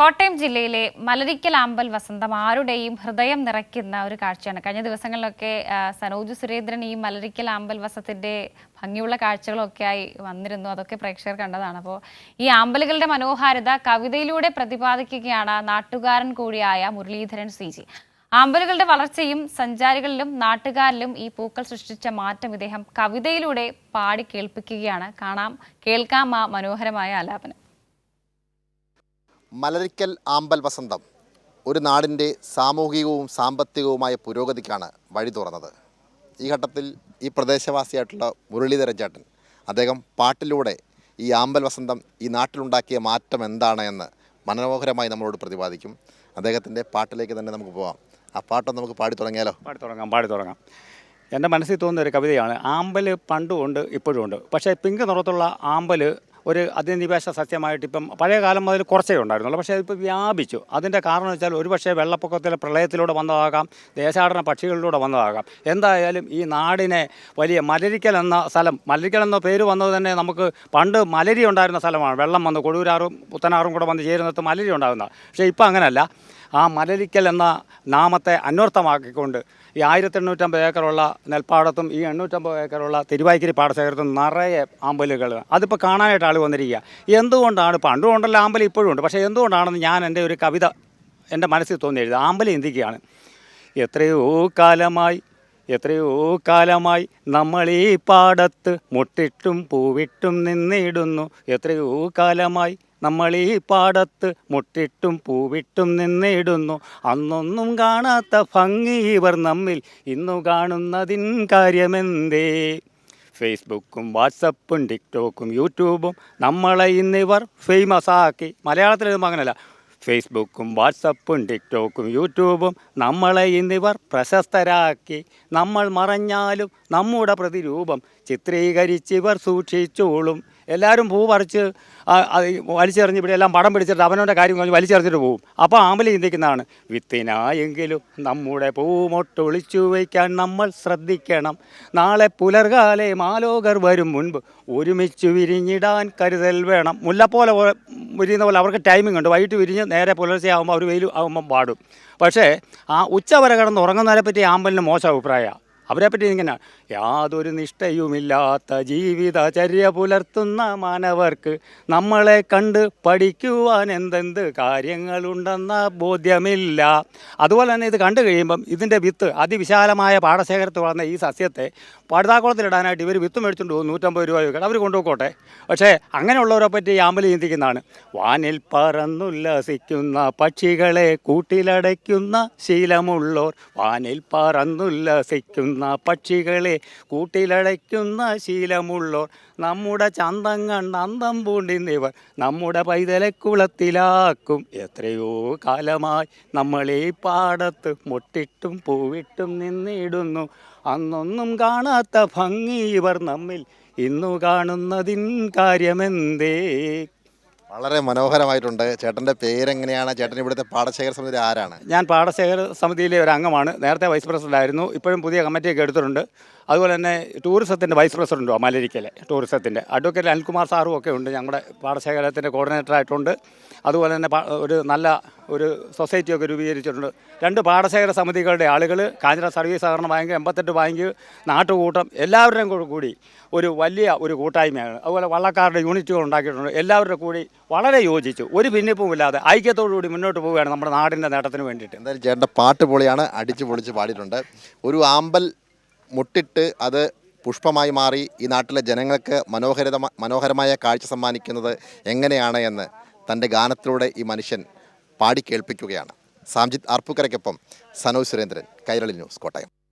കോട്ടയം ജില്ലയിലെ മലരിക്കൽ ആമ്പൽ വസന്തം ആരുടെയും ഹൃദയം നിറയ്ക്കുന്ന ഒരു കാഴ്ചയാണ്. കഴിഞ്ഞ ദിവസങ്ങളിലൊക്കെ സനോജ് സുരേന്ദ്രൻ ഈ മലരിക്കൽ ആമ്പൽ വസത്തിന്റെ ഭംഗിയുള്ള കാഴ്ചകളൊക്കെയായി വന്നിരുന്നു. അതൊക്കെ പ്രേക്ഷകർ കണ്ടതാണ്. അപ്പോൾ ഈ ആമ്പലുകളുടെ മനോഹാരിത കവിതയിലൂടെ പ്രതിപാദിക്കുകയാണ് നാട്ടുകാരൻ കൂടിയായ മുരളീധരൻ CG. ആമ്പലുകളുടെ വളർച്ചയും സഞ്ചാരികളിലും നാട്ടുകാരിലും ഈ പൂക്കൾ സൃഷ്ടിച്ച മാറ്റം ഇദ്ദേഹം കവിതയിലൂടെ പാടി കേൾപ്പിക്കുകയാണ്. കേൾക്കാം ആ മനോഹരമായ ആലാപനം. മലരിക്കൽ ആമ്പൽ വസന്തം ഒരു നാടിൻ്റെ സാമൂഹികവും സാമ്പത്തികവുമായ പുരോഗതിക്കാണ് വഴി തുറന്നത്. ഈ ഘട്ടത്തിൽ ഈ പ്രദേശവാസിയായിട്ടുള്ള മുരളീധരൻ ചേട്ടൻ അദ്ദേഹം പാട്ടിലൂടെ ഈ ആമ്പൽ വസന്തം ഈ നാട്ടിലുണ്ടാക്കിയ മാറ്റം എന്താണ് എന്ന് മനോഹരമായി നമ്മളോട് പ്രതിപാദിക്കും. അദ്ദേഹത്തിൻ്റെ പാട്ടിലേക്ക് തന്നെ നമുക്ക് പോകാം. ആ പാട്ടൊന്ന് നമുക്ക് പാടി തുടങ്ങിയാലോ? പാടി തുടങ്ങാം. എൻ്റെ മനസ്സിൽ തോന്നുന്ന ഒരു കവിതയാണ്. ആമ്പൽ പണ്ടും ഉണ്ട് ഇപ്പോഴും ഉണ്ട്. പക്ഷേ പിങ്ക് നിറത്തുള്ള ആമ്പൽ ഒരു അധിനിവേശ സസ്യമായിട്ട് ഇപ്പം പഴയ കാലം മുതൽ കുറച്ചേ ഉണ്ടായിരുന്നുള്ളൂ. പക്ഷേ അതിപ്പോൾ വ്യാപിച്ചു. അതിൻ്റെ കാരണം വെച്ചാൽ ഒരുപക്ഷെ വെള്ളപ്പൊക്കത്തിലെ പ്രളയത്തിലൂടെ വന്നതാകാം, ദേശാടന പക്ഷികളിലൂടെ വന്നതാകാം. എന്തായാലും ഈ നാടിനെ വലിയ മലരിക്കൽ എന്ന സ്ഥലം, മലരിക്കൽ എന്ന പേര് വന്നത് തന്നെ നമുക്ക് പണ്ട് മലരി ഉണ്ടായിരുന്ന സ്ഥലമാണ്. വെള്ളം വന്ന് കൊടൂരാറും പുത്തനാറും കൂടെ വന്ന് ചേരുന്നിടത്ത് മലരി ഉണ്ടാകുന്നത്. പക്ഷേ ഇപ്പം അങ്ങനെയല്ല. ആ മലരിക്കൽ എന്ന നാമത്തെ അന്വർത്ഥമാക്കിക്കൊണ്ട് ഈ 1850 ഏക്കറുള്ള നെൽപ്പാടത്തും ഈ 850 ഏക്കറുള്ള തിരുവായ്ക്കരി പാടശേഖരത്തും നിറയെ ആമ്പലുകൾ. അതിപ്പോൾ കാണാനായിട്ട് ആൾ വന്നിരിക്കുക. എന്തുകൊണ്ടാണ്? പണ്ടും ഉണ്ടല്ലോ ആമ്പൽ, ഇപ്പോഴും ഉണ്ട്. പക്ഷേ എന്തുകൊണ്ടാണെന്ന് ഞാൻ എൻ്റെ ഒരു കവിത എൻ്റെ മനസ്സിൽ തോന്നി എഴുതുക. ആമ്പൽ ചിന്തിക്കുകയാണ്. എത്രയോ കാലമായി നമ്മൾ ഈ പാടത്ത് മുട്ടിട്ടും പൂവിട്ടും നിന്നിടുന്നു. എത്രയോ കാലമായി നമ്മൾ ഈ പാടത്ത് മുട്ടിട്ടും പൂവിട്ടും നിന്നിടുന്നു. അന്നൊന്നും കാണാത്ത ഭംഗി ഇവർ നമ്മിൽ ഇന്നു കാണുന്നതിൻ കാര്യമെന്തേ? ഫേസ്ബുക്കും വാട്സപ്പും ടിക്ടോക്കും യൂട്യൂബും നമ്മളെ ഇന്നിവർ ഫേമസ് ആക്കി. മലയാളത്തിൽ എഴുതുമ്പോൾ അങ്ങനെയല്ല. ഫേസ്ബുക്കും വാട്സപ്പും ടിക്ടോക്കും യൂട്യൂബും നമ്മളെ ഇന്നിവർ പ്രശസ്തരാക്കി. നമ്മൾ മറഞ്ഞാലും നമ്മുടെ പ്രതിരൂപം ചിത്രീകരിച്ചിവർ സൂക്ഷിച്ചോളും. എല്ലാവരും പൂ പറിച്ച് വലിച്ചെറിഞ്ഞ് ഇവിടെ എല്ലാം പടം പിടിച്ചിട്ട് അവനവൻ്റെ കാര്യം കഴിഞ്ഞ് വലിച്ചെറിഞ്ഞിട്ട് പോവും. അപ്പോൾ ആമ്പൽ ചിന്തിക്കുന്നതാണ്, വിത്തിനായെങ്കിലും നമ്മുടെ പൂമൊട്ടൊളിച്ചു വയ്ക്കാൻ നമ്മൾ ശ്രദ്ധിക്കണം. നാളെ പുലർകാലെ മാലോകർ വരും മുൻപ് ഒരുമിച്ച് വിരിഞ്ഞിടാൻ കരുതൽ വേണം. മുല്ലപ്പോലെ വിരിയുന്ന പോലെ അവർക്ക് ടൈമിംഗ് ഉണ്ട്. വൈകിട്ട് വിരിഞ്ഞ് നേരെ പുലർച്ചെ ആകുമ്പോൾ അവർ വെയിൽ ആകുമ്പം പാടും. പക്ഷേ ആ ഉച്ചവരെ കിടന്ന് ഉറങ്ങുന്നവരെ പറ്റി ആമ്പലിന് മോശം അഭിപ്രായമാണ്. അവരെപ്പറ്റി ഇങ്ങനെ യാതൊരു നിഷ്ഠയുമില്ലാത്ത ജീവിതചര്യ പുലർത്തുന്ന മാനവർക്ക് നമ്മളെ കണ്ട് പഠിക്കുവാൻ എന്തെന്ത് കാര്യങ്ങളുണ്ടെന്ന ബോധ്യമില്ല. അതുപോലെ തന്നെ ഇത് കണ്ടു കഴിയുമ്പം ഇതിൻ്റെ വിത്ത് അതിവിശാലമായ പാടശേഖരത്ത് വളർന്ന ഈ സസ്യത്തെ പടുതാക്കുളത്തിലിടാനായിട്ട് ഇവർ വിത്ത് മേടിച്ചുകൊണ്ട് പോകും. 150 രൂപയൊക്കെ അവർ കൊണ്ടുപോയിക്കോട്ടെ. പക്ഷേ അങ്ങനെയുള്ളവരെ പറ്റി ആമ്പൽ ചിന്തിക്കുന്നതാണ്. വാനിൽ പറന്നുല്ലസിക്കുന്ന പക്ഷികളെ കൂട്ടിലടയ്ക്കുന്ന ശീലമുള്ളോർ. വാനിൽ പറന്നുല്ലസിക്കുന്ന പക്ഷികളെ കൂട്ടിലടയ്ക്കുന്ന ശീലമുള്ളോർ. നമ്മുടെ ചന്തം കണ്ട് അന്തം പൂണ്ടിന്നിവർ നമ്മുടെ പൈതലെ കുളത്തിലാക്കും. എത്രയോ കാലമായി നമ്മളീ പാടത്ത് മുട്ടിട്ടും പൂവിട്ടും നിന്നിടുന്നു. അന്നൊന്നും കാണാത്ത ഭംഗി ഇവർ നമ്മിൽ ഇന്നു കാണുന്നതിൻ കാര്യമെന്തേ? വളരെ മനോഹരമായിട്ടുണ്ട്. ചേട്ടൻ്റെ പേരെങ്ങനെയാണ്? ചേട്ടൻ ഇവിടുത്തെ പാടശേഖര സമിതിയിൽ ആരാണ്? ഞാൻ പാടശേഖര സമിതിയിലെ ഒരു അംഗമാണ്. നേരത്തെ വൈസ് പ്രസിഡന്റ് ആയിരുന്നു. ഇപ്പോഴും പുതിയ കമ്മിറ്റിയൊക്കെ എടുത്തിട്ടുണ്ട്. അതുപോലെ തന്നെ ടൂറിസത്തിൻ്റെ വൈസ് പ്രസിഡൻറ്റോ മലരിക്കലെ ടൂറിസത്തിൻ്റെ അഡ്വക്കേറ്റ് അനിൽകുമാർ സാറും ഒക്കെ ഉണ്ട്. ഞങ്ങളുടെ പാടശേഖരത്തിൻ്റെ കോർഡിനേറ്ററായിട്ടുണ്ട്. അതുപോലെ തന്നെ ഒരു നല്ല ഒരു സൊസൈറ്റിയൊക്കെ രൂപീകരിച്ചിട്ടുണ്ട്. 2 പാടശേഖര സമിതികളുടെ ആളുകൾ, കാഞ്ഞിര സർവീസ് സഹകരണ ബാങ്ക്, 88 ബാങ്ക്, നാട്ടുകൂട്ടം എല്ലാവരുടെയും കൂടി ഒരു വലിയ ഒരു കൂട്ടായ്മയാണ്. അതുപോലെ വള്ളക്കാരുടെ യൂണിറ്റുകൾ ഉണ്ടാക്കിയിട്ടുണ്ട്. എല്ലാവരുടെ കൂടി വളരെ യോജിച്ചു, ഒരു ഭിന്നിപ്പും ഇല്ലാതെ ഐക്യത്തോടുകൂടി മുന്നോട്ട് പോവുകയാണ് നമ്മുടെ നാടിൻ്റെ നേട്ടത്തിന് വേണ്ടിയിട്ട്. എന്തായാലും ചേട്ടൻ്റെ പാട്ട് പൊളിയാണ്. അടിച്ച് പൊളിച്ച് പാടിയിട്ടുണ്ട്. ഒരു ആമ്പൽ മുട്ടിട്ട് അത് പുഷ്പമായി മാറി ഈ നാട്ടിലെ ജനങ്ങൾക്ക് മനോഹരമായ കാഴ്ച സമ്മാനിക്കുന്നത് എങ്ങനെയാണ് എന്ന് തൻ്റെ ഗാനത്തിലൂടെ ഈ മനുഷ്യൻ പാടി കേൾപ്പിക്കുകയാണ്. സാംജിത് ആർപ്പൂക്കരയ്ക്കൊപ്പം സനോജ് സുരേന്ദ്രൻ, കൈരളി ന്യൂസ്, കോട്ടയം.